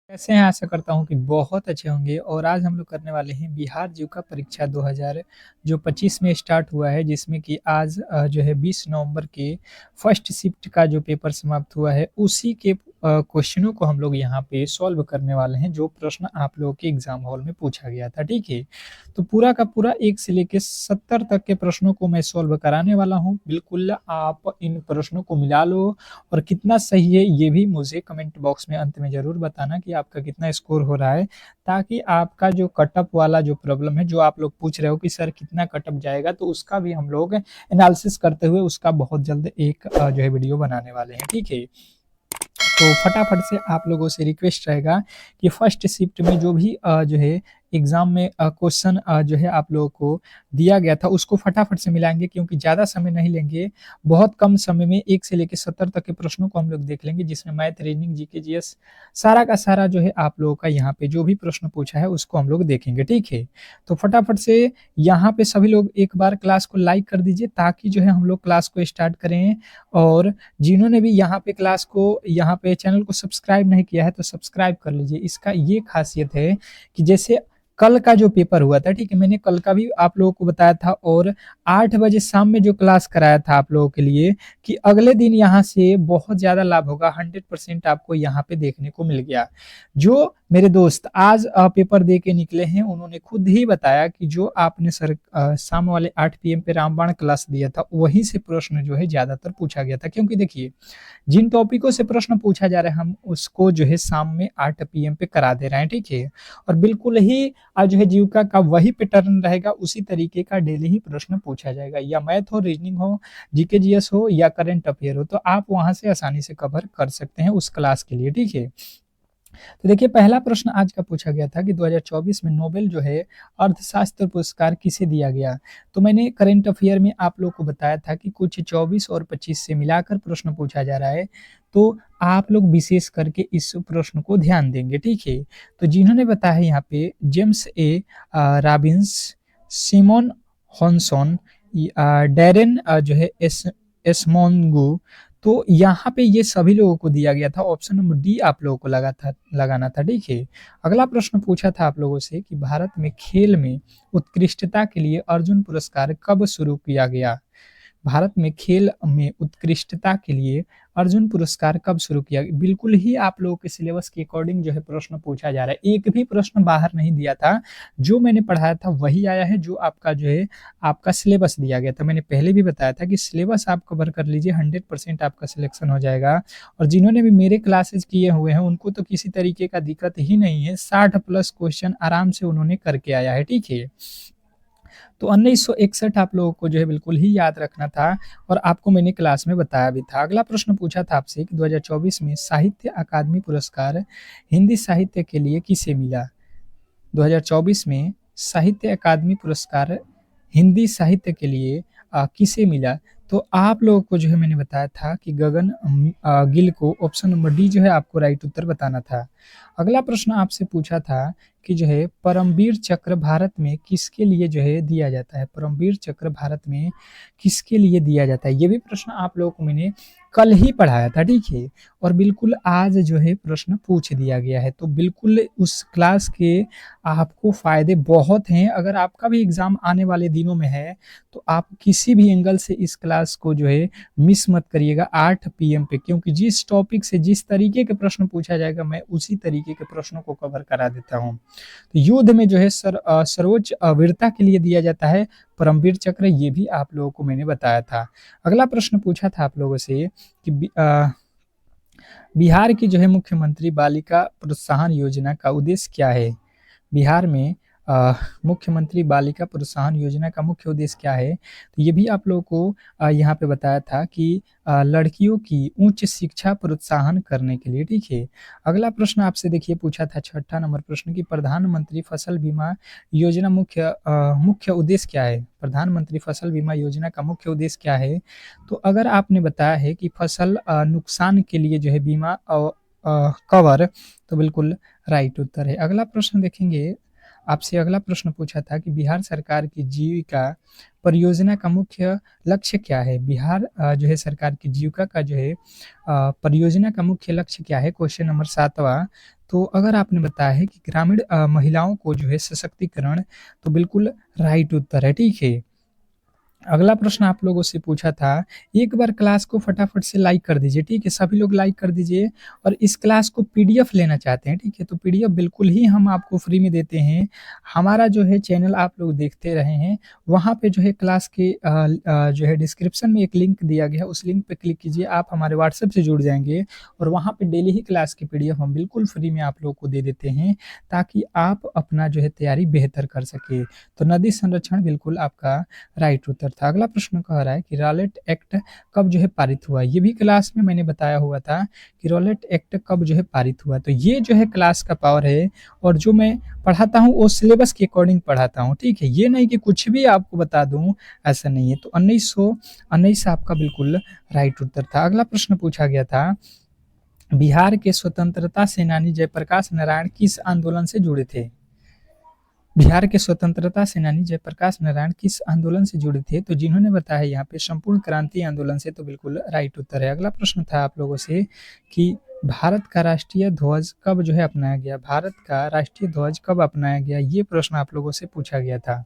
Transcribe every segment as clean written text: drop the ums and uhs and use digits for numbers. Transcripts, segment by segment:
कैसे हैं? आशा करता हूँ कि बहुत अच्छे होंगे और आज हम लोग करने वाले हैं बिहार जीविका परीक्षा 2000 जो 25 में स्टार्ट हुआ है, जिसमें कि आज जो है 20 नवंबर के फर्स्ट शिफ्ट का जो पेपर समाप्त हुआ है, उसी के क्वेश्चनों को हम लोग यहाँ पे सॉल्व करने वाले हैं, जो प्रश्न आप लोगों के एग्जाम हॉल में पूछा गया था, ठीक है? तो पूरा का पूरा 1 से लेके 70 तक के प्रश्नों को मैं सॉल्व कराने वाला हूँ। बिल्कुल आप इन प्रश्नों को मिला लो और कितना सही है ये भी मुझे कमेंट बॉक्स में अंत में ज़रूर बताना कि आपका कितना स्कोर हो रहा है, ताकि आपका जो कट ऑफ वाला जो प्रॉब्लम है, जो आप लोग पूछ रहे हो कि सर कितना कट ऑफ जाएगा, तो उसका भी हम लोग एनालिसिस करते हुए उसका बहुत जल्द एक जो है वीडियो बनाने वाले हैं, ठीक है? तो फटाफट से आप लोगों से रिक्वेस्ट रहेगा कि फर्स्ट शिफ्ट में जो भी जो है एग्जाम में क्वेश्चन जो है आप लोगों को दिया गया था, उसको फटाफट से मिलाएंगे, क्योंकि ज़्यादा समय नहीं लेंगे। बहुत कम समय में 1 से लेके 70 तक के प्रश्नों को हम लोग देख लेंगे, जिसमें मैथ, रीजनिंग, जीके, जीएस सारा का सारा जो है आप लोगों का यहाँ पे जो भी प्रश्न पूछा है उसको हम लोग देखेंगे, ठीक है? तो फटाफट से यहाँ पे सभी लोग एक बार क्लास को लाइक कर दीजिए, ताकि जो है हम लोग क्लास को स्टार्ट करें। और जिन्होंने भी यहाँ पे क्लास को यहाँ पे चैनल को सब्सक्राइब नहीं किया है, तो सब्सक्राइब कर लीजिए। इसका ये खासियत है कि जैसे कल का जो पेपर हुआ था, ठीक है, मैंने कल का भी आप लोगों को बताया था, और 8 बजे शाम में जो क्लास कराया था आप लोगों के लिए, कि अगले दिन यहाँ से बहुत ज़्यादा लाभ होगा, 100% आपको यहाँ पे देखने को मिल गया। जो मेरे दोस्त आज पेपर दे के निकले हैं, उन्होंने खुद ही बताया कि जो आपने सर शाम वाले 8 पीएम पे रामबाण क्लास दिया था, वहीं से प्रश्न जो है ज़्यादातर पूछा गया था। क्योंकि देखिए, जिन टॉपिकों से प्रश्न पूछा जा रहा है, हम उसको जो है शाम में 8 पीएम पे करा दे रहे हैं, ठीक है? और बिल्कुल ही आज जो है जीविका का वही पैटर्न रहेगा, उसी तरीके का डेली ही प्रश्न पूछा जाएगा, या मैथ हो, रीजनिंग हो, जीके जीएस हो या करंट अफेयर हो, तो आप वहां से आसानी से कवर कर सकते हैं उस क्लास के लिए, ठीक है? तो देखिए, पहला प्रश्न आज का पूछा गया था कि 2024 में नोबेल जो है अर्थशास्त्र पुरस्कार किसे दिया गया? तो मैंने करंट अफेयर में आप लोग को बताया था कि कुछ 24 और 25 से मिलाकर प्रश्न पूछा जा रहा है, तो आप लोग विशेष करके इस प्रश्न को ध्यान देंगे, ठीक है? तो जिन्होंने बताया है यहाँ पे James A Robinson, Simon Johnson, Daron जो है एस्मोंगू, तो यहाँ पे ये सभी लोगों को दिया गया था। ऑप्शन नंबर डी आप लोगों को लगाना था, ठीक है? अगला प्रश्न पूछा था आप लोगों से कि भारत में खेल में उत्कृष्टता के लिए अर्जुन पुरस्कार कब शुरू किया गया? भारत में खेल में उत्कृष्टता के लिए अर्जुन पुरस्कार कब शुरू किया? बिल्कुल ही आप लोगों के सिलेबस के अकॉर्डिंग जो है प्रश्न पूछा जा रहा है। एक भी प्रश्न बाहर नहीं दिया था। जो मैंने पढ़ाया था वही आया है, जो आपका जो है आपका सिलेबस दिया गया था। मैंने पहले भी बताया था कि सिलेबस आप कवर कर लीजिए, 100% आपका सिलेक्शन हो जाएगा। और जिन्होंने भी मेरे क्लासेस किए हुए हैं, उनको तो किसी तरीके का दिक्कत ही नहीं है। 60 प्लस क्वेश्चन आराम से उन्होंने करके आया है, ठीक है? तो 1961 आप लोगों को जो है बिल्कुल ही याद रखना था, और आपको मैंने क्लास में बताया भी था। अगला प्रश्न पूछा था आपसे कि 2024 में साहित्य अकादमी पुरस्कार हिंदी साहित्य के लिए किसे मिला? 2024 में साहित्य अकादमी पुरस्कार हिंदी साहित्य के लिए किसे मिला? तो आप लोगों को जो है मैंने बताया था कि गगन गिल को। ऑप्शन नंबर डी जो है आपको राइट उत्तर बताना था। अगला प्रश्न आपसे पूछा था कि जो है परमवीर चक्र भारत में किसके लिए जो है दिया जाता है? परमवीर चक्र भारत में किसके लिए दिया जाता है? ये भी प्रश्न आप लोगों को मैंने कल ही पढ़ाया था, ठीक है? और बिल्कुल आज जो है प्रश्न पूछ दिया गया है, तो बिल्कुल उस क्लास के आपको फ़ायदे बहुत हैं। अगर आपका भी एग्ज़ाम आने वाले दिनों में है, तो आप किसी भी एंगल से इस क्लास को जो है मिस मत करिएगा 8 पीएम पे, क्योंकि जिस टॉपिक से जिस तरीके के प्रश्न पूछा जाएगा, मैं उसी तरीके के प्रश्नों को कवर करा देता हूँ। तो युद्ध में जो है सर्वोच्च वीरता के लिए दिया जाता है परमवीर चक्र, ये भी आप लोगों को मैंने बताया था। अगला प्रश्न पूछा था आप लोगों से कि बिहार की जो है मुख्यमंत्री बालिका प्रोत्साहन योजना का उद्देश्य क्या है? बिहार में अ, मुख्यमंत्री बालिका प्रोत्साहन योजना का मुख्य उद्देश्य क्या है? तो ये भी आप लोगों को यहाँ पे बताया था कि लड़कियों की उच्च शिक्षा प्रोत्साहन करने के लिए, ठीक है? अगला प्रश्न आपसे देखिए पूछा था, छठा नंबर प्रश्न, कि प्रधानमंत्री फसल बीमा योजना मुख्य उद्देश्य क्या है? प्रधानमंत्री फसल बीमा योजना का मुख्य उद्देश्य क्या है? तो अगर आपने बताया है कि फसल नुकसान के लिए जो है बीमा कवर, तो बिल्कुल राइट उत्तर है। अगला प्रश्न देखेंगे, आपसे अगला प्रश्न पूछा था कि बिहार सरकार की जीविका परियोजना का मुख्य लक्ष्य क्या है? बिहार जो है सरकार की जीविका का जो है परियोजना का मुख्य लक्ष्य क्या है? क्वेश्चन नंबर 7वां। तो अगर आपने बताया है कि ग्रामीण महिलाओं को जो है सशक्तिकरण, तो बिल्कुल राइट उत्तर है, ठीक है। अगला प्रश्न आप लोगों से पूछा था, एक बार क्लास को फटाफट से लाइक कर दीजिए, ठीक है? सभी लोग लाइक कर दीजिए और इस क्लास को पीडीएफ लेना चाहते हैं, ठीक है? तो पीडीएफ बिल्कुल ही हम आपको फ्री में देते हैं। हमारा जो है चैनल आप लोग देखते रहे हैं, वहाँ पे जो है क्लास के जो है डिस्क्रिप्शन में एक लिंक दिया गया है, उस लिंक पे क्लिक कीजिए, आप हमारे व्हाट्सएप से जुड़ जाएँगे और वहाँ पे डेली ही क्लास की पीडीएफ हम बिल्कुल फ्री में आप लोगों को दे देते हैं, ताकि आप अपना जो है तैयारी बेहतर कर सकें। तो नदी संरक्षण बिल्कुल आपका राइट उत्तर था। अगला प्रश्न कह रहा है कि रॉलेट एक्ट कब जो है पारित हुआ? ये भी क्लास में मैंने बताया हुआ था कि रॉलेट एक्ट कब जो है पारित हुआ। तो ये जो है क्लास का पावर है और जो मैं पढ़ाता हूँ वो सिलेबस के अकॉर्डिंग पढ़ाता हूँ, ठीक है? ये नहीं कि कुछ भी आपको बता दूँ, ऐसा नहीं है। तो 1919 आपका बिल्कुल राइट उत्तर था। अगला प्रश्न पूछा गया था, बिहार के स्वतंत्रता सेनानी जयप्रकाश नारायण किस आंदोलन से जुड़े थे? बिहार के स्वतंत्रता सेनानी जयप्रकाश नारायण किस आंदोलन से जुड़े थे? तो जिन्होंने बताया यहाँ पे संपूर्ण क्रांति आंदोलन से, तो बिल्कुल राइट उत्तर है। अगला प्रश्न था आप लोगों से कि भारत का राष्ट्रीय ध्वज कब जो है अपनाया गया? भारत का राष्ट्रीय ध्वज कब अपनाया गया? ये प्रश्न आप लोगों से पूछा गया था।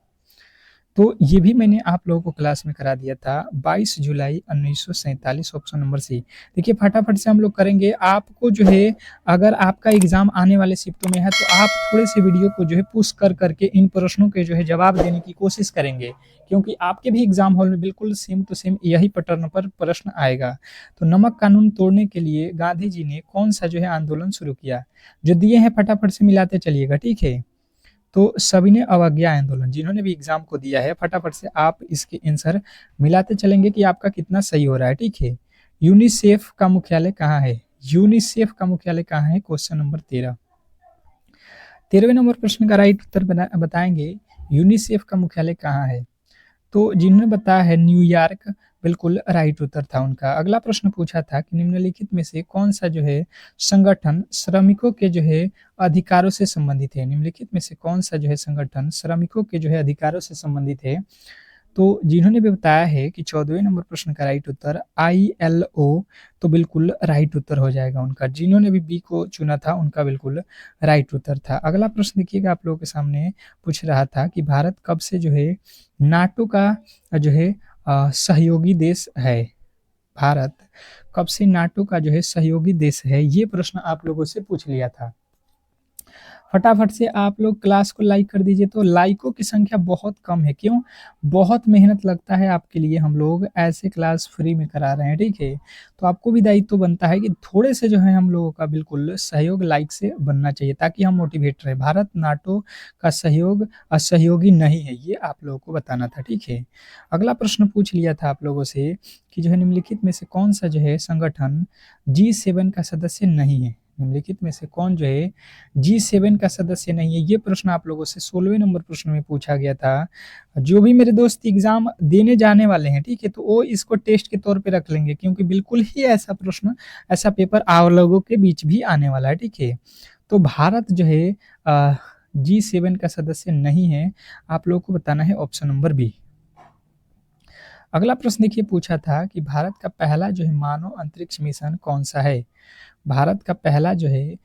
तो ये भी मैंने आप लोगों को क्लास में करा दिया था, 22 जुलाई 1947, ऑप्शन नंबर सी। देखिए फटाफट से हम लोग करेंगे। आपको जो है, अगर आपका एग्ज़ाम आने वाले शिफ्टों में है, तो आप थोड़े से वीडियो को जो है पुश कर करके इन प्रश्नों के जो है जवाब देने की कोशिश करेंगे, क्योंकि आपके भी एग्ज़ाम हॉल में बिल्कुल सेम टू सेम यही पैटर्न पर प्रश्न आएगा। तो नमक कानून तोड़ने के लिए गांधी जी ने कौन-सा जो है आंदोलन शुरू किया? जो दिए हैं फटाफट से मिलाते चलिएगा, ठीक है? तो सविनय अवज्ञा आंदोलन। जिन्होंने भी एग्जाम को दिया है, फटाफट से आप इसके आंसर मिलाते चलेंगे कि आपका कितना सही हो रहा है, ठीक है? यूनिसेफ का मुख्यालय कहाँ है? यूनिसेफ का मुख्यालय कहाँ है? Question number 13। 13वें नंबर प्रश्न का राइट उत्तर बताएंगे, यूनिसेफ का मुख्यालय कहाँ है? तो जिन्होंने बताया है न्यूयॉर्क, बिल्कुल राइट उत्तर था उनका। अगला प्रश्न पूछा था कि निम्नलिखित में से कौन-सा जो है संगठन श्रमिकों के जो है अधिकारों से संबंधित है? निम्नलिखित में से कौन-सा जो है संगठन श्रमिकों के जो है अधिकारों से संबंधित है? तो जिन्होंने भी बताया है कि 14वें नंबर प्रश्न का राइट उत्तर आईएलओ, तो बिल्कुल राइट उत्तर हो जाएगा उनका। जिन्होंने भी बी को चुना था, उनका बिल्कुल राइट उत्तर था। अगला प्रश्न देखिएगा, आप लोगों के सामने पूछ रहा था कि भारत कब से जो है नाटो का जो है सहयोगी देश है? भारत कब से नाटो का जो है सहयोगी देश है? ये प्रश्न आप लोगों से पूछ लिया था। फटाफट से आप लोग क्लास को लाइक कर दीजिए। तो लाइकों की संख्या बहुत कम है, क्यों? बहुत मेहनत लगता है आपके लिए, हम लोग ऐसे क्लास फ्री में करा रहे हैं, ठीक है? तो आपको भी दायित्व बनता है कि थोड़े से जो है हम लोगों का बिल्कुल सहयोग लाइक से बनना चाहिए, ताकि हम मोटिवेट रहे। भारत नाटो का सहयोग असहयोगी नहीं है, ये आप लोगों को बताना था, ठीक है? अगला प्रश्न पूछ लिया था आप लोगों से कि जो है निम्नलिखित में से कौन सा जो है संगठन G7 का सदस्य नहीं है? निम्नलिखित में से कौन जो है G7 का सदस्य नहीं है? ये प्रश्न आप लोगों से 16वें नंबर प्रश्न में पूछा गया था। जो भी मेरे दोस्त एग्ज़ाम देने जाने वाले हैं, ठीक है? तो वो इसको टेस्ट के तौर पे रख लेंगे, क्योंकि बिल्कुल ही ऐसा प्रश्न, ऐसा पेपर आप लोगों के बीच भी आने वाला है, ठीक है? तो भारत जो है G7 का सदस्य नहीं है, आप लोगों को बताना है ऑप्शन नंबर बी। अगला प्रश्न देखिए पूछा था कि भारत का पहला जो है मानव अंतरिक्ष मिशन कौन-सा है? भारत का पहला जो है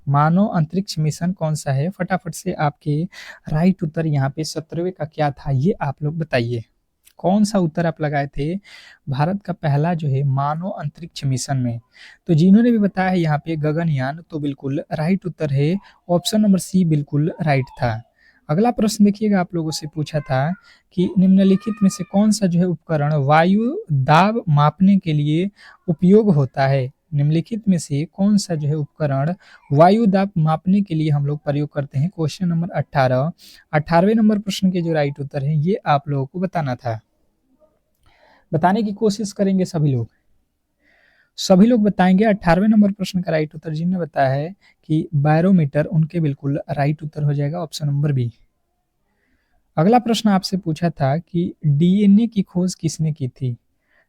मानव अंतरिक्ष मिशन कौन-सा है? फटाफट से आपके राइट उत्तर यहाँ पे 17वें का क्या था, ये आप लोग बताइए। कौन-सा उत्तर आप लगाए थे भारत का पहला जो है मानव अंतरिक्ष मिशन में? तो जिन्होंने भी बताया है यहाँ पे गगनयान, तो बिल्कुल राइट उत्तर है, ऑप्शन नंबर सी बिल्कुल राइट था। अगला प्रश्न देखिएगा, आप लोगों से पूछा था कि निम्नलिखित में से कौन-सा जो है उपकरण वायु दाब मापने के लिए उपयोग होता है? निम्नलिखित में से कौन-सा जो है उपकरण वायु दाब मापने के लिए हम लोग प्रयोग करते हैं? Question number 18। 18वें नंबर प्रश्न के जो राइट उत्तर है, ये आप लोगों को बताना था। बताने की कोशिश करेंगे सभी लोग। सभी लोग बताएँगे। 18वें नंबर प्रश्न का राइट उत्तर जिन्होंने बताया है कि बैरोमीटर, उनके बिल्कुल राइट उत्तर हो जाएगा ऑप्शन नंबर बी। अगला प्रश्न आपसे पूछा था कि डीएनए की खोज किसने की थी?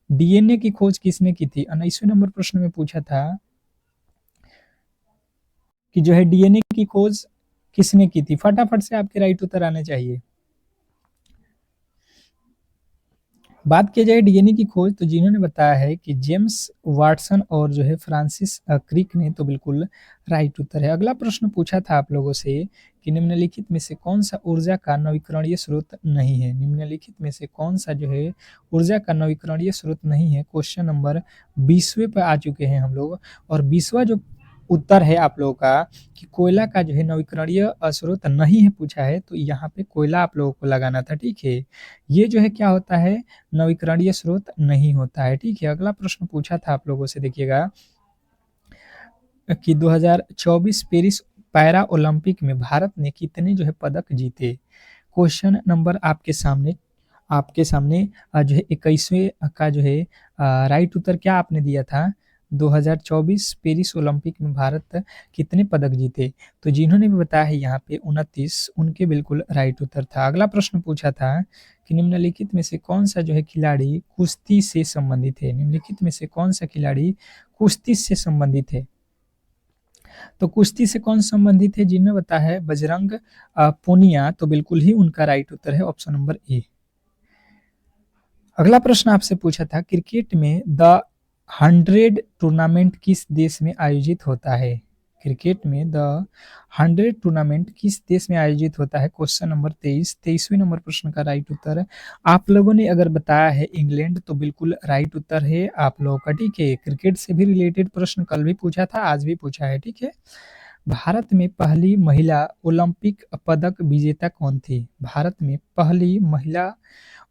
डीएनए की खोज किसने की थी? 19वें नंबर प्रश्न में पूछा था कि जो है डीएनए की खोज किसने की थी? फटाफट से आपके राइट उत्तर आने चाहिए। बात की जाए डीएनए की खोज, तो जिन्होंने बताया है कि जेम्स वाटसन और जो है फ्रांसिस क्रिक ने, तो बिल्कुल राइट उत्तर है। अगला प्रश्न पूछा था आप लोगों से कि निम्नलिखित में से कौन सा ऊर्जा का नवीकरणीय स्रोत नहीं है? निम्नलिखित में से कौन सा जो है ऊर्जा का नवीकरणीय स्रोत नहीं है? क्वेश्चन नंबर 20वें पे आ चुके हैं हम लोग, और 20वां जो उत्तर है आप लोगों का कि कोयला का जो है नवीकरणीय स्रोत नहीं है पूछा है, तो यहाँ पे कोयला आप लोगों को लगाना था, ठीक है। ये जो है क्या होता है, नवीकरणीय स्रोत नहीं होता है, ठीक है। अगला प्रश्न पूछा था आप लोगों से, देखिएगा कि 2024 पेरिस पैरा ओलंपिक में भारत ने कितने जो है पदक जीते? क्वेश्चन नंबर आपके सामने जो है 21वें का जो है राइट उत्तर क्या आपने दिया था? 2024 पेरिस ओलंपिक में भारत कितने पदक जीते? तो जिन्होंने भी बताया है यहाँ पे 29, उनके बिल्कुल राइट उत्तर था। अगला प्रश्न पूछा था कि निम्नलिखित में से कौन सा जो है खिलाड़ी कुश्ती से संबंधित है? निम्नलिखित में से कौन सा खिलाड़ी कुश्ती से संबंधित है? तो कुश्ती से कौन संबंधित है? जिन्होंने बताया है बजरंग पूनिया, तो बिल्कुल ही उनका राइट उत्तर है ऑप्शन नंबर ए। अगला प्रश्न आपसे पूछा था क्रिकेट में द 100 टूर्नामेंट किस देश में आयोजित होता है? क्रिकेट में द 100 टूर्नामेंट किस देश में आयोजित होता है? क्वेश्चन नंबर 23वें नंबर प्रश्न का राइट उत्तर आप लोगों ने अगर बताया है इंग्लैंड, तो बिल्कुल राइट उत्तर है आप लोगों का, ठीक है। क्रिकेट से भी रिलेटेड प्रश्न कल भी पूछा था, आज भी पूछा है, ठीक है। भारत में पहली महिला ओलंपिक पदक विजेता कौन थी? भारत में पहली महिला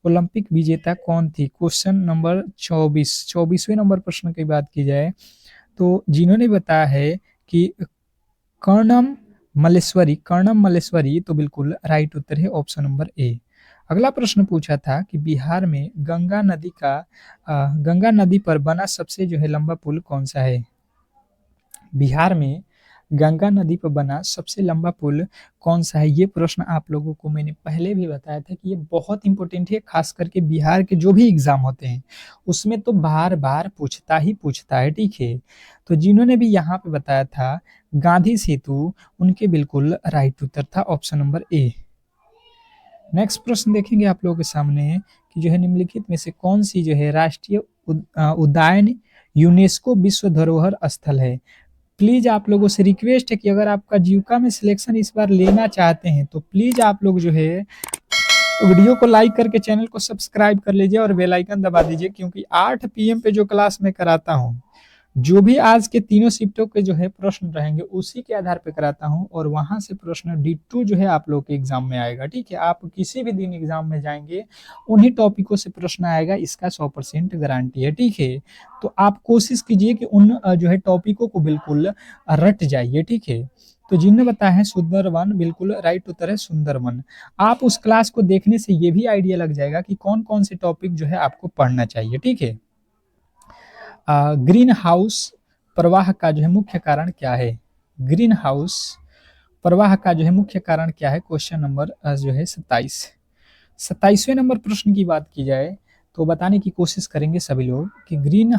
ओलंपिक विजेता कौन थी? क्वेश्चन नंबर 24वें नंबर प्रश्न की बात की जाए, तो जिन्होंने बताया है कि कर्णम मल्लेश्वरी, तो बिल्कुल राइट उत्तर है ऑप्शन नंबर ए। अगला प्रश्न पूछा था कि बिहार में गंगा नदी पर बना सबसे जो है लंबा पुल कौन सा है? बिहार में गंगा नदी पर बना सबसे लंबा पुल कौन सा है? ये प्रश्न आप लोगों को मैंने पहले भी बताया था कि ये बहुत इंपॉर्टेंट है, खास करके बिहार के जो भी एग्जाम होते हैं उसमें तो बार बार पूछता है, ठीक है। तो जिन्होंने भी यहाँ पे बताया था गांधी सेतु, उनके बिल्कुल राइट उत्तर था ऑप्शन नंबर ए। नेक्स्ट प्रश्न देखेंगे आप लोगों के सामने कि जो है निम्नलिखित में से कौन सी जो है राष्ट्रीय उद्यान यूनेस्को विश्व धरोहर स्थल है? प्लीज आप लोगों से रिक्वेस्ट है कि अगर आपका जीविका में सिलेक्शन इस बार लेना चाहते हैं, तो प्लीज आप लोग जो है वीडियो को लाइक करके चैनल को सब्सक्राइब कर लीजिए और बेल आइकन दबा दीजिए, क्योंकि 8 पीएम पे जो क्लास मैं कराता हूँ, जो भी आज के तीनों शिफ्टों के जो है प्रश्न रहेंगे उसी के आधार पे कराता हूँ, और वहां से प्रश्न D2 जो है आप लोग के एग्जाम में आएगा, ठीक है। आप किसी भी दिन एग्जाम में जाएंगे उन्हीं टॉपिकों से प्रश्न आएगा, इसका 100% गारंटी है, ठीक है। तो आप कोशिश कीजिए कि उन जो है टॉपिकों को बिल्कुल रट जाइए, ठीक है। तो जिनने बताया है सुंदरवन, बिल्कुल राइट उत्तर है सुंदरवन। आप उस क्लास को देखने से ये भी आइडिया लग जाएगा कि कौन कौन से टॉपिक जो है आपको पढ़ना चाहिए, ठीक है। ग्रीन हाउस प्रवाह का जो है मुख्य कारण क्या है? ग्रीन हाउस प्रवाह का जो है मुख्य कारण क्या है? क्वेश्चन नंबर जो है 27वें नंबर प्रश्न की बात की जाए, तो बताने की कोशिश करेंगे सभी लोग कि ग्रीन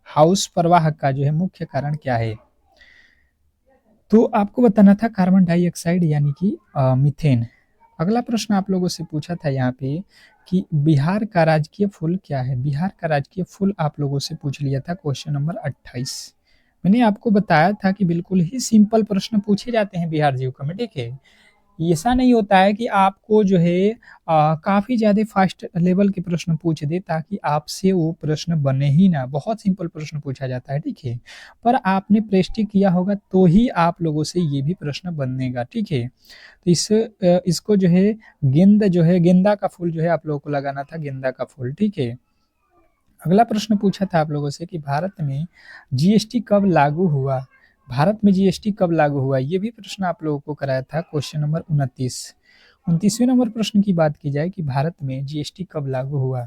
हाउस प्रवाह का जो है मुख्य कारण क्या है। तो आपको बताना था कार्बन डाइऑक्साइड यानी कि मीथेन। अगला प्रश्न आप लोगों से पूछा था यहाँ पे कि बिहार का राजकीय फूल क्या है? बिहार का राजकीय फूल आप लोगों से पूछ लिया था क्वेश्चन नंबर 28। मैंने आपको बताया था कि बिल्कुल ही सिंपल प्रश्न पूछे जाते हैं बिहार जीके में, ठीक है। ऐसा नहीं होता है कि आपको जो है काफ़ी ज़्यादा फास्ट लेवल के प्रश्न पूछ दे ताकि आपसे वो प्रश्न बने ही ना, बहुत सिंपल प्रश्न पूछा जाता है, ठीक है। पर आपने प्रेस्टिक किया होगा तो ही आप लोगों से ये भी प्रश्न बनेगा, ठीक है। तो इसको जो है गेंदा का फूल जो है आप लोगों को लगाना था, गेंदा का फूल, ठीक है। अगला प्रश्न पूछा था आप लोगों से कि भारत में जीएसटी कब लागू हुआ? भारत में जीएसटी कब लागू हुआ? ये भी प्रश्न आप लोगों को कराया था क्वेश्चन नंबर 29वें नंबर प्रश्न की बात की जाए कि भारत में जीएसटी कब लागू हुआ,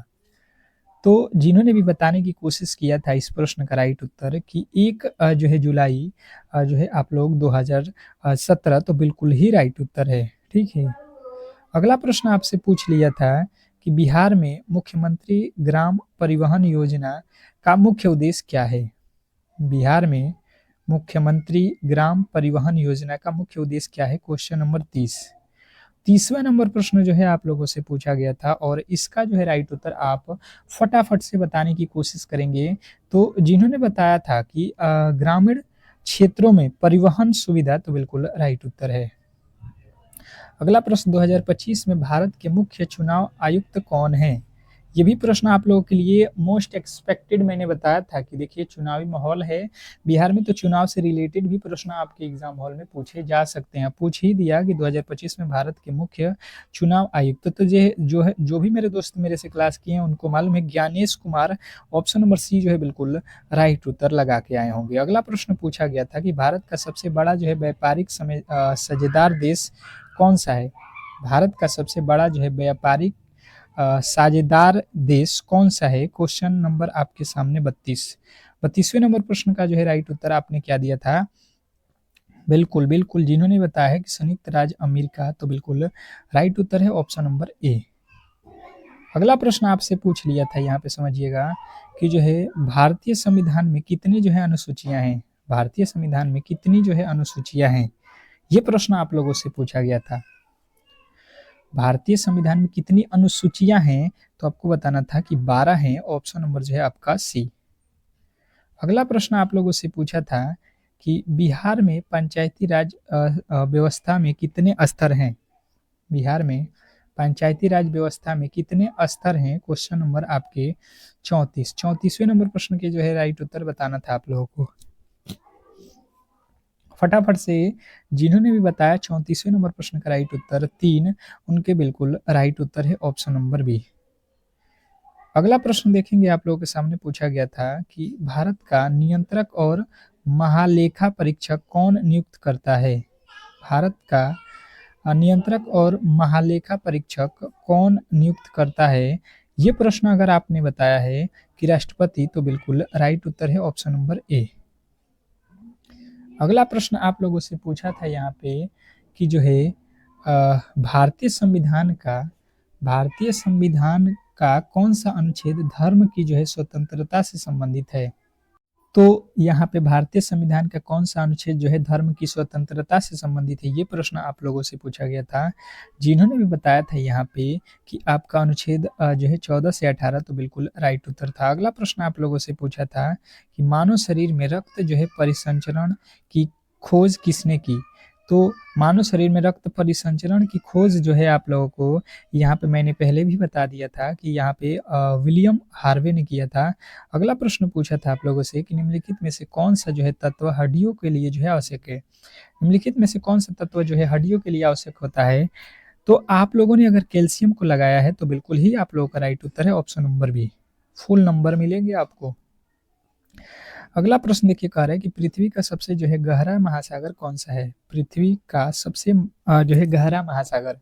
तो जिन्होंने भी बताने की कोशिश किया था इस प्रश्न का राइट उत्तर कि 1 जो है जुलाई जो है आप लोग 2017, तो बिल्कुल ही राइट उत्तर है, ठीक है। अगला प्रश्न आपसे पूछ लिया था कि बिहार में मुख्यमंत्री ग्राम परिवहन योजना का मुख्य उद्देश्य क्या है? बिहार में मुख्यमंत्री ग्राम परिवहन योजना का मुख्य उद्देश्य क्या है? Question number 30। 30वां नंबर प्रश्न जो है आप लोगों से पूछा गया था और इसका जो है राइट उत्तर आप फटाफट से बताने की कोशिश करेंगे। तो जिन्होंने बताया था कि ग्रामीण क्षेत्रों में परिवहन सुविधा, तो बिल्कुल राइट उत्तर है। अगला प्रश्न, 2025 में भारत के मुख्य चुनाव आयुक्त कौन हैं? ये भी प्रश्न आप लोगों के लिए मोस्ट एक्सपेक्टेड मैंने बताया था कि देखिए चुनावी माहौल है बिहार में, तो चुनाव से रिलेटेड भी प्रश्न आपके एग्जाम हॉल में पूछे जा सकते हैं। पूछ ही दिया कि 2025 में भारत के मुख्य चुनाव आयुक्त, तो जो भी मेरे दोस्त मेरे से क्लास किए हैं उनको मालूम है, Gyanesh Kumar. Option number C जो है बिल्कुल राइट उत्तर लगा के आए होंगे। अगला प्रश्न पूछा गया था कि भारत का सबसे बड़ा जो है व्यापारिक साझेदार देश कौन सा है? भारत का सबसे बड़ा जो है व्यापारिक साझेदार देश कौन सा है? क्वेश्चन नंबर आपके सामने 32वें नंबर प्रश्न का जो है राइट उत्तर आपने क्या दिया था? बिल्कुल बिल्कुल जिन्होंने बताया है कि संयुक्त राज्य अमेरिका, तो बिल्कुल राइट उत्तर है ऑप्शन नंबर ए। अगला प्रश्न आपसे पूछ लिया था, यहाँ पे समझिएगा कि जो है भारतीय संविधान में कितनी जो है अनुसूचियां हैं? भारतीय संविधान में कितनी जो है अनुसूचियां हैं? ये प्रश्न आप लोगों से पूछा गया था। भारतीय संविधान में कितनी अनुसूचियां हैं? तो आपको बताना था कि 12 हैं। ऑप्शन नंबर जो है आपका सी। अगला प्रश्न आप लोगों से पूछा था कि बिहार में पंचायती राज व्यवस्था में कितने स्तर हैं? बिहार में पंचायती राज व्यवस्था में कितने स्तर हैं? क्वेश्चन नंबर आपके 34वें नंबर प्रश्न के जो है राइट उत्तर बताना था आप लोगों को। फटाफट से जिन्होंने भी बताया 34वें नंबर प्रश्न का राइट उत्तर 3, उनके बिल्कुल राइट उत्तर है ऑप्शन नंबर बी। अगला प्रश्न देखेंगे आप लोगों के सामने पूछा गया था कि भारत का नियंत्रक और महालेखा परीक्षक कौन नियुक्त करता है? भारत का नियंत्रक और महालेखा परीक्षक कौन नियुक्त करता है? ये प्रश्न अगर आपने बताया है कि राष्ट्रपति, तो बिल्कुल राइट उत्तर है ऑप्शन नंबर ए। अगला प्रश्न आप लोगों से पूछा था यहाँ पे कि जो है भारतीय संविधान का कौन सा अनुच्छेद धर्म की जो है स्वतंत्रता से संबंधित है? तो यहाँ पे भारतीय संविधान का कौन सा अनुच्छेद जो है धर्म की स्वतंत्रता से संबंधित है? ये प्रश्न आप लोगों से पूछा गया था। जिन्होंने भी बताया था यहाँ पे कि आपका अनुच्छेद जो है 14 से 18, तो बिल्कुल राइट उत्तर था। अगला प्रश्न आप लोगों से पूछा था कि मानव शरीर में रक्त जो है परिसंचरण की खोज किसने की? तो मानव शरीर में रक्त परिसंचरण की खोज जो है आप लोगों को यहाँ पे मैंने पहले भी बता दिया था कि यहाँ पे विलियम हार्वे ने किया था। अगला प्रश्न पूछा था आप लोगों से कि निम्नलिखित में से कौन सा जो है तत्व हड्डियों के लिए जो है आवश्यक है? निम्नलिखित में से कौन सा तत्व जो है हड्डियों के लिए आवश्यक होता है? तो आप लोगों ने अगर कैल्शियम को लगाया है तो बिल्कुल ही आप लोगों का राइट उत्तर है option number B. Full number मिलेंगे आपको। अगला प्रश्न देखिए, कह रहा है कि पृथ्वी का सबसे जो है गहरा महासागर कौन सा है? पृथ्वी का सबसे जो है गहरा महासागर,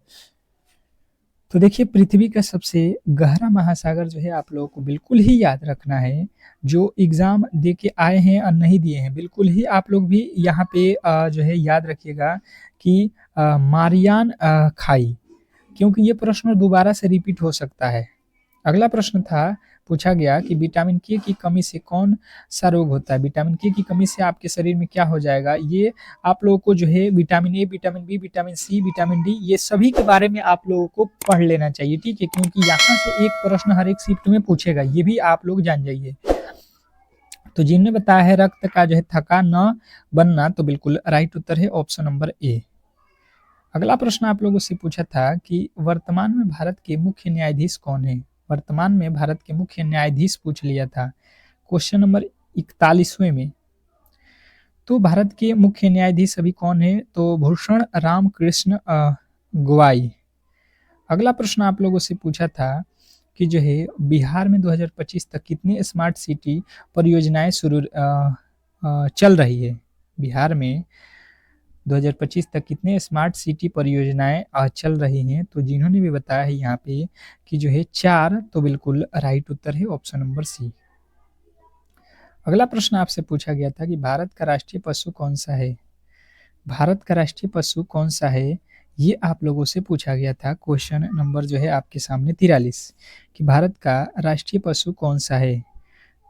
तो देखिए पृथ्वी का सबसे गहरा महासागर जो है आप लोगों को बिल्कुल ही याद रखना है। जो एग्जाम दे के आए हैं और नहीं दिए हैं, बिल्कुल ही आप लोग भी यहाँ पे जो है याद रखिएगा कि मारियान खाई, क्योंकि ये प्रश्न दोबारा से रिपीट हो सकता है। अगला प्रश्न था, पूछा गया कि विटामिन के की कमी से कौन सा रोग होता है? विटामिन के की कमी से आपके शरीर में क्या हो जाएगा? ये आप लोगों को जो है vitamin A, vitamin B, vitamin C, vitamin D, ये सभी के बारे में आप लोगों को पढ़ लेना चाहिए, ठीक है? क्योंकि यहाँ से एक प्रश्न हर एक शिफ्ट में पूछेगा, ये भी आप लोग जान जाइए। तो जिन्होंने बताया है रक्त का जो है थका न बनना, तो बिल्कुल राइट उत्तर है ऑप्शन नंबर ए। अगला प्रश्न आप लोगों से पूछा था कि वर्तमान में भारत के मुख्य न्यायाधीश कौन है? वर्तमान में भारत के मुख्य न्यायाधीश पूछ लिया था क्वेश्चन नंबर 41वें में। तो भारत के मुख्य न्यायाधीश अभी कौन है? तो भूषण राम कृष्ण गोगोई। अगला प्रश्न आप लोगों से पूछा था कि जो है बिहार में 2025 तक कितनी स्मार्ट सिटी परियोजनाएं चल रही है? बिहार में 2025 तक कितने स्मार्ट सिटी परियोजनाएं चल रही हैं? तो जिन्होंने भी बताया है यहाँ पे कि जो है 4, तो बिल्कुल राइट उत्तर है ऑप्शन नंबर सी। अगला प्रश्न आपसे पूछा गया था कि भारत का राष्ट्रीय पशु कौन सा है? भारत का राष्ट्रीय पशु कौन सा है? ये आप लोगों से पूछा गया था। क्वेश्चन नंबर जो है आपके सामने 43 कि भारत का राष्ट्रीय पशु कौन सा है?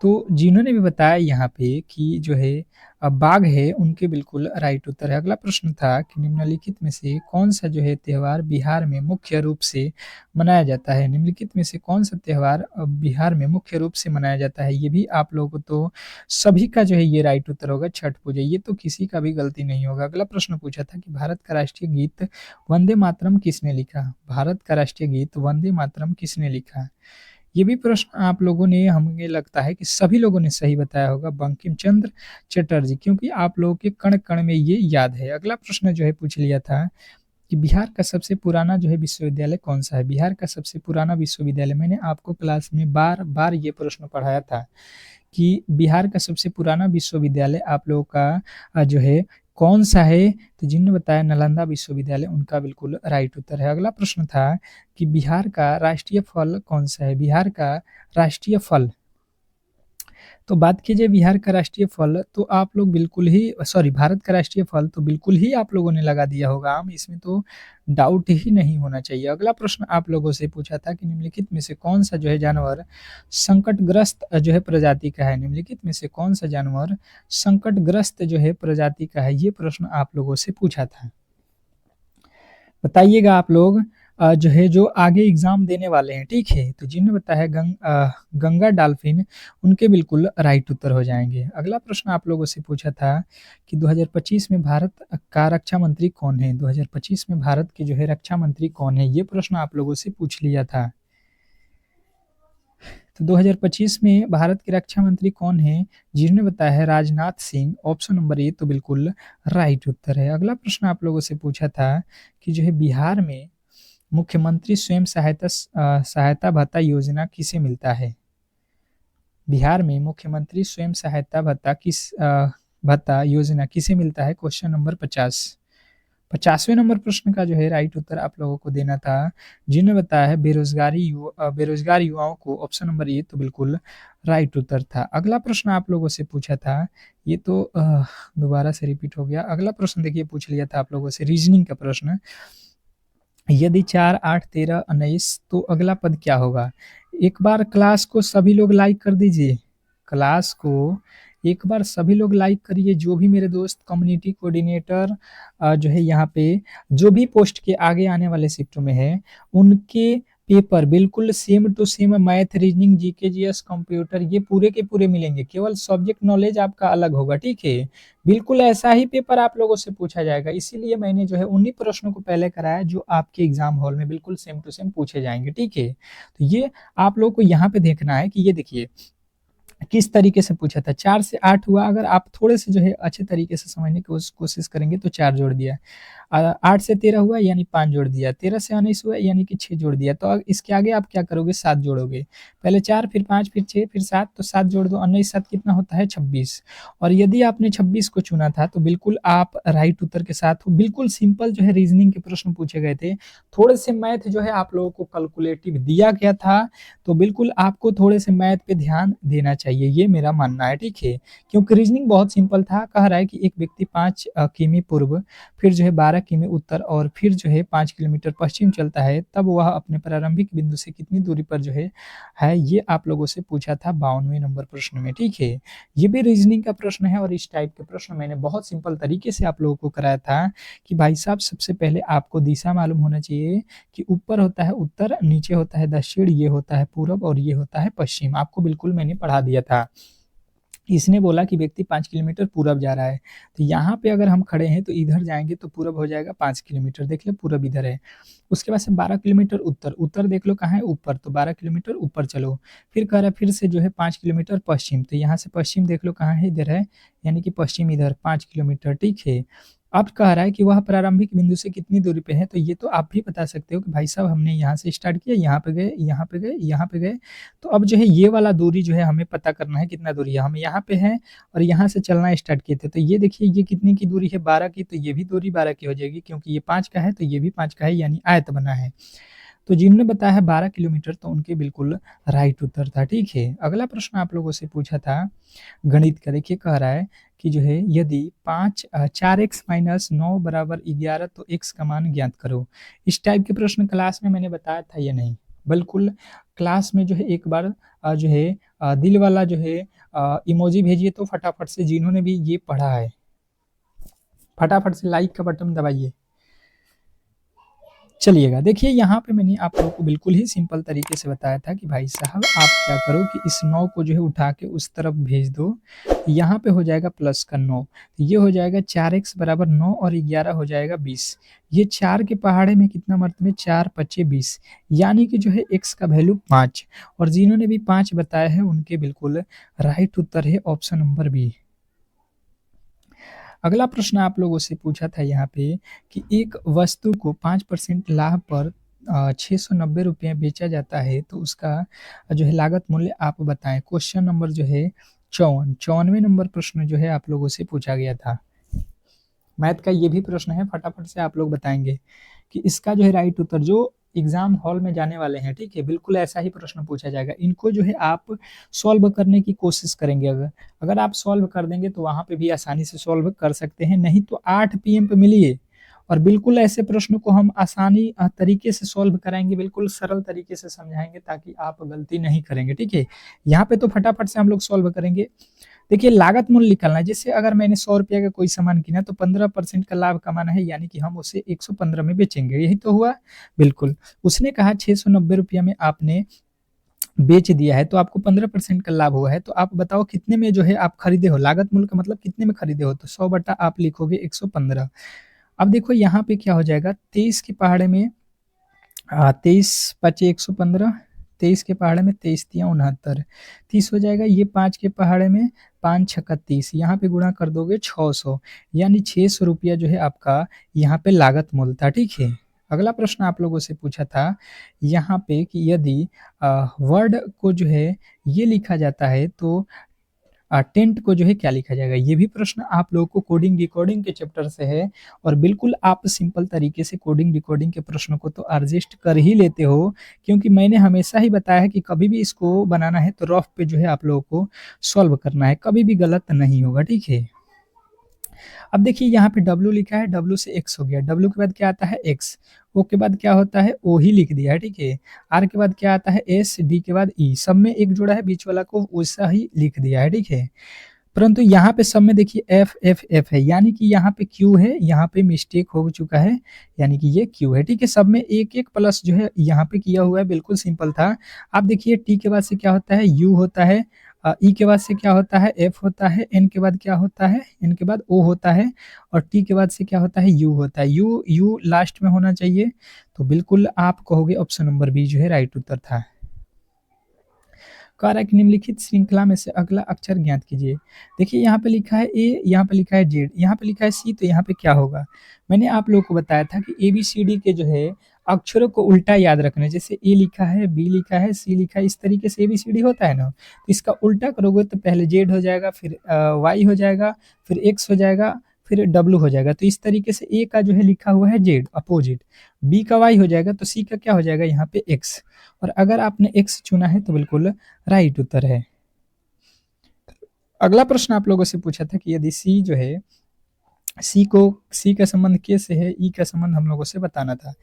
तो जिन्होंने भी बताया यहाँ पे कि जो है बाघ है, उनके बिल्कुल राइट उत्तर है। अगला प्रश्न था कि निम्नलिखित में से कौन-सा जो है त्योहार बिहार में मुख्य रूप से मनाया जाता है? निम्नलिखित में से कौन-सा त्योहार बिहार में मुख्य रूप से मनाया जाता है? ये भी आप लोगों को तो सभी का जो है ये राइट उत्तर होगा, छठ पूजा। ये तो किसी का भी गलती नहीं होगा। अगला प्रश्न पूछा था कि भारत का राष्ट्रीय गीत वंदे मातरम किसने लिखा? भारत का राष्ट्रीय गीत वंदे मातरम किसने लिखा? ये भी प्रश्न आप लोगों ने, हमें लगता है कि सभी लोगों ने सही बताया होगा, बंकिम चंद्र चटर्जी, क्योंकि आप लोगों के कण-कण में ये याद है। अगला प्रश्न जो है पूछ लिया था कि बिहार का सबसे पुराना जो है विश्वविद्यालय कौन-सा है? बिहार का सबसे पुराना विश्वविद्यालय, मैंने आपको क्लास में बार-बार ये प्रश्न पढ़ाया था कि बिहार का सबसे पुराना विश्वविद्यालय आप लोगों का जो है कौन-सा है? तो जिन्होंने बताया नालंदा विश्वविद्यालय, उनका बिल्कुल राइट उत्तर है। अगला प्रश्न था कि बिहार का राष्ट्रीय फल कौन-सा है? बिहार का राष्ट्रीय फल, तो बात कीजिए बिहार का राष्ट्रीय फल, तो आप लोग बिल्कुल ही सॉरी, भारत का राष्ट्रीय फल तो बिल्कुल ही आप लोगों ने लगा दिया होगा आम, इसमें तो डाउट ही नहीं होना चाहिए। अगला प्रश्न आप लोगों से पूछा था कि निम्नलिखित में से कौन-सा जो है जानवर संकटग्रस्त जो है प्रजाति का है? निम्नलिखित में से कौन-सा जानवर संकटग्रस्त जो है प्रजाति का है? ये प्रश्न आप लोगों से पूछा था। बताइएगा आप लोग जो है जो आगे एग्ज़ाम देने वाले हैं, ठीक है? तो जिन्होंने बताया गंगा डॉल्फिन, उनके बिल्कुल राइट उत्तर हो जाएँगे। अगला प्रश्न आप लोगों से पूछा था कि 2025 में भारत का रक्षा मंत्री कौन है? 2025 में भारत के जो है रक्षा मंत्री कौन है? ये प्रश्न आप लोगों से पूछ लिया था। तो 2025 में भारत के रक्षा मंत्री कौन हैं? जिन्होंने बताया है Rajnath Singh, option number A तो बिल्कुल राइट उत्तर है। अगला प्रश्न आप लोगों से पूछा था कि जो है बिहार में मुख्यमंत्री स्वयं सहायता भत्ता योजना किसे मिलता है? बिहार में मुख्यमंत्री स्वयं सहायता भत्ता योजना किसे मिलता है? Question number 50। 50वें नंबर प्रश्न का जो है राइट उत्तर आप लोगों को देना था। जिन्होंने बताया है बेरोज़गार युवाओं को, ऑप्शन नंबर ए तो बिल्कुल राइट उत्तर था। अगला प्रश्न आप लोगों से पूछा था, ये तो दोबारा से रिपीट हो गया। अगला प्रश्न देखिए पूछ लिया था आप लोगों से रीज़निंग का प्रश्न। यदि 4, 8, 13, 19 तो अगला पद क्या होगा? एक बार क्लास को सभी लोग लाइक कर दीजिए। क्लास को एक बार सभी लोग लाइक करिए, जो भी मेरे दोस्त कम्युनिटी कोऑर्डिनेटर जो है यहाँ पे जो भी पोस्ट के आगे आने वाले शिफ्ट में है, उनके पेपर बिल्कुल same to same math, reasoning, GK, GS, computer ये पूरे के पूरे मिलेंगे। केवल सब्जेक्ट नॉलेज आपका अलग होगा, ठीक है? बिल्कुल ऐसा ही पेपर आप लोगों से पूछा जाएगा, इसीलिए मैंने जो है उन्हीं प्रश्नों को पहले कराया जो आपके एग्जाम हॉल में बिल्कुल सेम टू सेम पूछे जाएंगे, ठीक है? तो ये आप लोगों को यहाँ पे देखना है कि ये देखिए किस तरीके से पूछा था। 4 से 8 हुआ, अगर आप थोड़े से जो है अच्छे तरीके से समझने की कोशिश करेंगे तो 4 जोड़ दिया। 8 से 13 हुआ यानी 5 जोड़ दिया, 13 से 19 हुआ यानी कि 6 जोड़ दिया। तो इसके आगे आप क्या करोगे? 7 जोड़ोगे। पहले 4 फिर 5 फिर 6 फिर 7, तो 7 जोड़ दो, 19 7 कितना होता है? 26। और यदि आपने 26 को चुना था तो बिल्कुल आप राइट उत्तर के साथ हो। बिल्कुल सिंपल जो है रीजनिंग के प्रश्न पूछे गए थे। थोड़े से मैथ जो है आप लोगों को कैलकुलेटिव दिया गया था, तो बिल्कुल आपको थोड़े से मैथ पे ध्यान देना चाहिए, ये मेरा मानना है, ठीक है? क्योंकि रीजनिंग बहुत सिंपल था। कह रहा है कि एक व्यक्ति 5 किमी पूर्व, फिर जो है 12 किमी उत्तर और फिर जो है 5 किलोमीटर पश्चिम चलता है, तब वह अपने प्रारंभिक बिंदु से कितनी दूरी पर जो है ये आप लोगों से पूछा था 52वें नंबर प्रश्न में, ठीक है? ये भी रीजनिंग का प्रश्न है और इस टाइप के प्रश्न मैंने बहुत सिंपल तरीके से आप लोगों को कराया था कि भाई साहब सबसे पहले आपको दिशा मालूम होना चाहिए कि ऊपर होता है उत्तर, नीचे होता है दक्षिण, ये होता है पूरब और ये होता है पश्चिम। आपको बिल्कुल मैंने पढ़ा दिया था। इसने बोला कि व्यक्ति 5 किलोमीटर पूरब जा रहा है, तो यहाँ पे अगर हम खड़े हैं तो इधर जाएँगे तो पूरब हो जाएगा 5 किलोमीटर, देख लो पूरब इधर है। उसके बाद से 12 किलोमीटर उत्तर, उत्तर देख लो कहाँ है? ऊपर, तो 12 किलोमीटर ऊपर चलो। फिर कह रहा है फिर से जो है 5 किलोमीटर पश्चिम, तो यहाँ से पश्चिम देख लो कहाँ है? इधर है, यानी कि पश्चिम इधर 5 किलोमीटर, ठीक है? अब कह रहा है कि वह प्रारंभिक बिंदु से कितनी दूरी पे है, तो ये तो आप भी बता सकते हो कि भाई साहब हमने यहाँ से स्टार्ट किया, यहाँ पे गए, यहाँ पे गए, यहाँ पे गए। तो अब जो है ये वाला दूरी जो है हमें पता करना है कितना दूरी है। हम यहाँ पे हैं और यहाँ से चलना स्टार्ट किए थे, तो ये देखिए ये कितने की दूरी है? 12 की, तो ये भी दूरी 12 की हो जाएगी, क्योंकि ये 5 का है तो ये भी 5 का है, यानी आयत बना है। तो जिन्होंने बताया है 12 किलोमीटर, तो उनके बिल्कुल राइट उत्तर था, ठीक है? अगला प्रश्न आप लोगों से पूछा था गणित का, देखिए कह रहा है कि जो है यदि 4x - 9 = 11 तो x का मान ज्ञात करो। इस टाइप के प्रश्न क्लास में मैंने बताया था या नहीं? बिल्कुल क्लास में जो है एक बार जो है दिल वाला जो है इमोजी भेजिए तो फटाफट से जिन्होंने भी ये पढ़ा है, फटाफट से लाइक का बटन दबाइए। चलिएगा, देखिए यहाँ पे मैंने आप लोगों को बिल्कुल ही सिंपल तरीके से बताया था कि भाई साहब आप क्या करो कि इस 9 को जो है उठा के उस तरफ भेज दो, यहाँ पे हो जाएगा प्लस का 9, तो ये हो जाएगा 4x बराबर 9 और 11 हो जाएगा 20। ये 4 के पहाड़े में कितना मरतबे 4 पच्चे 20, यानी कि जो है x का वैल्यू 5, और जिन्होंने भी 5 बताया है उनके बिल्कुल राइट उत्तर है ऑप्शन नंबर बी। अगला प्रश्न आप लोगों से पूछा था यहाँ पे कि एक वस्तु को 5% लाभ पर 690 रुपये बेचा जाता है तो उसका जो है लागत मूल्य आप बताएं। क्वेश्चन नंबर जो है 54वें नंबर प्रश्न जो है आप लोगों से पूछा गया था। मैथ का ये भी प्रश्न है, फटाफट से आप लोग बताएंगे कि इसका जो है राइट उत्तर जो एग्जाम हॉल में जाने वाले हैं, ठीक है, बिल्कुल ऐसा ही प्रश्न पूछा जाएगा। इनको जो है आप सॉल्व करने की कोशिश करेंगे, अगर अगर आप सॉल्व कर देंगे तो वहां पे भी आसानी से सॉल्व कर सकते हैं, नहीं तो 8 PM पे मिलिए और बिल्कुल ऐसे प्रश्नों को हम आसानी तरीके से सॉल्व कराएंगे, बिल्कुल सरल तरीके से समझाएंगे ताकि आप गलती नहीं करेंगे, ठीक है। यहाँ पे तो फटाफट से हम लोग सॉल्व करेंगे। देखिए लागत मूल्य निकालना है, जैसे अगर मैंने 100 रुपया का कोई सामान किना तो 15% का लाभ कमाना है, यानी कि हम उसे 115 में बेचेंगे, यही तो हुआ। बिल्कुल उसने कहा 690 रुपया में आपने बेच दिया है तो आपको 15% का लाभ हुआ है, तो आप बताओ कितने में जो है आप खरीदे हो, लागत मूल्य का मतलब कितने में खरीदे हो, तो 100 बटा आप लिखोगे 115। अब देखो यहाँ पे क्या हो जाएगा, 23 के पहाड़े में 23 पचे 115, 23 के पहाड़े में 23 तिया 69, 30 हो जाएगा, ये 5 के पहाड़े में 5 छक्का 30, यहाँ पे गुणा कर दोगे 600, यानी 600 रुपया जो है आपका यहाँ पे लागत मूल्य था, ठीक है। अगला प्रश्न आप लोगों से पूछा था यहाँ पे कि यदि वर्ड को जो है ये लिखा जाता है तो टेंट को जो है क्या लिखा जाएगा, ये भी प्रश्न आप लोगों को कोडिंग डिकोडिंग के चैप्टर से है, और बिल्कुल आप सिंपल तरीके से कोडिंग डिकोडिंग के प्रश्नों को तो एडजस्ट कर ही लेते हो, क्योंकि मैंने हमेशा ही बताया है कि कभी भी इसको बनाना है तो रफ पे जो है आप लोगों को सॉल्व करना है, कभी भी गलत नहीं होगा, ठीक है। अब देखिए यहाँ पे W लिखा है, W से X हो गया, W के बाद क्या आता है X, O के बाद क्या होता है O ही लिख दिया है, ठीक है। R के बाद क्या आता है S, D के बाद E, सब में एक जोड़ा है, बीच वाला को वैसा ही लिख दिया है, ठीक है। परंतु यहाँ पे सब में देखिए एफ एफ एफ है, यानी कि यहाँ पे क्यू है, यहाँ पे मिस्टेक हो चुका है, यानी कि ये क्यू है, ठीक है। सब में एक एक प्लस जो है यहाँ पे किया हुआ है, बिल्कुल सिंपल था। आप देखिए टी के बाद से क्या होता है यू होता है, ई के बाद से क्या होता है एफ होता है, एन के बाद क्या होता है, एन के बाद ओ होता है, और टी के बाद से क्या होता है यू होता है, यू यू लास्ट में होना चाहिए, तो बिल्कुल आप कहोगे ऑप्शन नंबर बी जो है राइट उत्तर था। कह रहा है कि निम्नलिखित श्रृंखला में से अगला अक्षर ज्ञात कीजिए। देखिए यहाँ पे लिखा है ए, यहाँ पे लिखा है जेड, यहाँ पे लिखा है सी, तो यहाँ पे क्या होगा, मैंने आप लोगों को बताया था कि ABCD के जो है अक्षरों को उल्टा याद रखना है, जैसे ए लिखा है, बी लिखा है, सी लिखा है, इस तरीके से ABCD होता है ना, तो इसका उल्टा करोगे तो पहले जेड हो जाएगा, फिर वाई हो जाएगा, फिर एक्स हो जाएगा, फिर डब्लू हो जाएगा, तो इस तरीके से ए का जो है लिखा हुआ है जेड अपोजिट, बी का वाई हो जाएगा, तो सी का क्या हो जाएगा यहाँ पे एक्स, और अगर आपने एक्स चुना है तो बिल्कुल राइट उत्तर है। अगला प्रश्न आप लोगों से पूछा था कि यदि सी जो है सी का संबंध के से है, ई का संबंध हम लोगों से बताना था।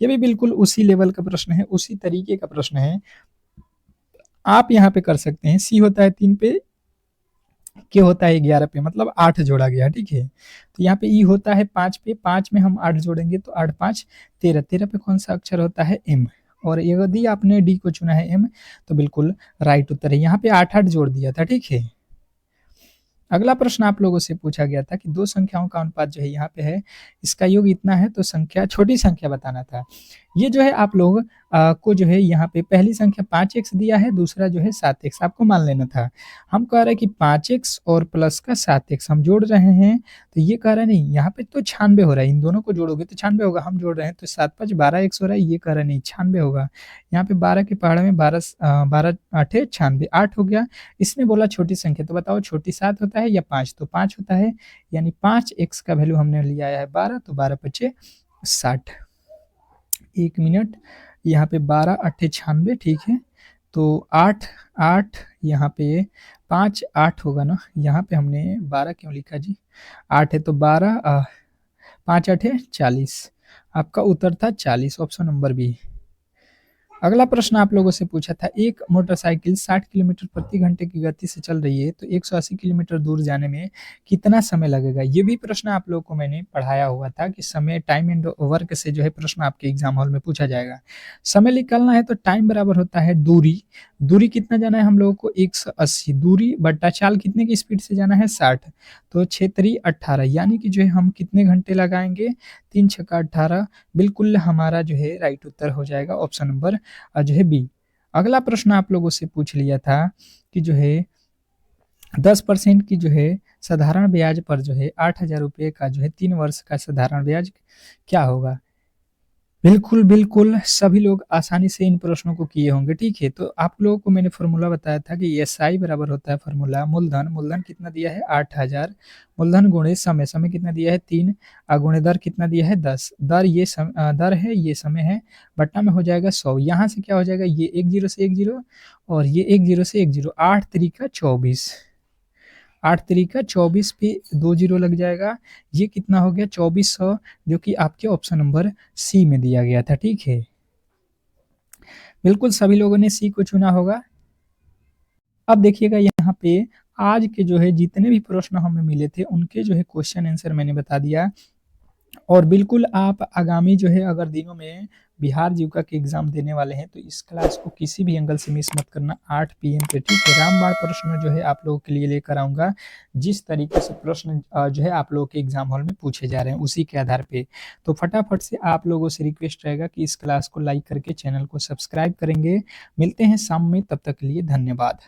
ये भी बिल्कुल उसी लेवल का प्रश्न है, उसी तरीके का प्रश्न है, आप यहाँ पे कर सकते हैं। सी होता है 3 पे, के होता है 11 पे, मतलब 8 जोड़ा गया, ठीक है। तो यहाँ पे ई होता है 5 पे, 5 में हम 8 जोड़ेंगे तो 8 5 13, 13 पे कौन सा अक्षर होता है एम, और यदि आपने डी को चुना है एम तो बिल्कुल राइट उत्तर है, यहाँ पे 8 8 जोड़ दिया था, ठीक है। अगला प्रश्न आप लोगों से पूछा गया था कि दो संख्याओं का अनुपात जो है यहाँ पे है, इसका योग इतना है, तो संख्या छोटी संख्या बताना था। ये जो है आप लोग को जो है यहाँ पे पहली संख्या 5x दिया है, दूसरा जो है 7x, आपको मान लेना था। हम कह रहे हैं कि 5x और प्लस का 7x हम जोड़ रहे हैं, तो ये कह रहा है नहीं, यहाँ पे तो 96 हो रहा है, इन दोनों को जोड़ोगे तो 96 होगा, हम जोड़ रहे हैं तो 7 5 12x हो रहा है, ये कह रहा है नहीं 96 होगा। यहाँ पे 12 के पहाड़े में 12 8 96, 8 हो गया। इसने बोला छोटी संख्या, तो बताओ छोटी 7 होता है या 5, तो 5 होता है, यानी 5x का वैल्यू हमने लिया है 12, तो 12 पचे 60। 1 मिनट, यहाँ पे 12 8 96, ठीक है, तो 8 8 यहाँ पे 5 8 होगा ना, यहाँ पे हमने 12 क्यों लिखा जी, 8 है तो 12 5 8 40, आपका उत्तर था 40, ऑप्शन नंबर बी। अगला प्रश्न आप लोगों से पूछा था, एक मोटरसाइकिल 60 किलोमीटर प्रति घंटे की गति से चल रही है, तो 180 किलोमीटर दूर जाने में कितना समय लगेगा? ये भी प्रश्न आप लोगों को मैंने पढ़ाया हुआ था कि समय, टाइम एंड वर्क से जो है प्रश्न आपके एग्जाम हॉल में पूछा जाएगा। समय निकालना है तो टाइम बराबर होता है दूरी। दूरी कितना जाना है हम लोगों को? 180। दूरी बट्टा चाल कितने की स्पीड से जाना है? 60। तो 6 3 18, यानी कि जो है हम कितने घंटे लगाएंगे? 3 छक्का 18। बिल्कुल हमारा जो है राइट उत्तर हो जाएगा ऑप्शन नंबर जो है बी। अगला प्रश्न आप लोगों से पूछ लिया था कि जो है 10% की जो है साधारण ब्याज पर जो है 8,000 रुपये का जो है 3 वर्ष का साधारण ब्याज क्या होगा? बिल्कुल, बिल्कुल, सभी लोग आसानी से इन प्रश्नों को किए होंगे, ठीक है? तो आप लोगों को मैंने फ़ॉर्मूला बताया था कि एसआई बराबर होता है फ़ॉर्मूला मूलधन, मूलधन कितना दिया है? 8,000, मूलधन गुणे समय, समय कितना दिया है? 3 गुणे दर कितना दिया है? 10। दर दर है, ये समय है, बट्टा में हो जाएगा 100। यहाँ से क्या हो जाएगा? ये 1 ज़ीरो से 1 ज़ीरो और ये 1 ज़ीरो से 1 ज़ीरो, 8 तिरिका 24। 8 तिरिका 24 पे 2 जीरो लग जाएगा। ये कितना हो गया? 2400, जो कि आपके ऑप्शन नंबर सी में दिया गया था, ठीक है? बिल्कुल सभी लोगों ने सी को चुना होगा। अब देखिएगा यहाँ पे आज के जो है जितने भी प्रश्न हमें मिले थे, उनके जो है क्वेश्चन आंसर मैंने बता दिया। और बिल्कुल आप आगामी जो है अगर दिनों में बिहार जीविका के एग्जाम देने वाले हैं, तो इस क्लास को किसी भी एंगल से मिस मत करना 8 पीएम पे, ठीक है? रामबाण प्रश्न जो है आप लोगों के लिए लेकर आऊँगा, जिस तरीके से प्रश्न जो है आप लोगों के एग्जाम हॉल में पूछे जा रहे हैं, उसी के आधार पे। तो फटाफट से आप लोगों से रिक्वेस्ट रहेगा कि इस क्लास को लाइक करके चैनल को सब्सक्राइब करेंगे। मिलते हैं शाम में, तब तक के लिए धन्यवाद।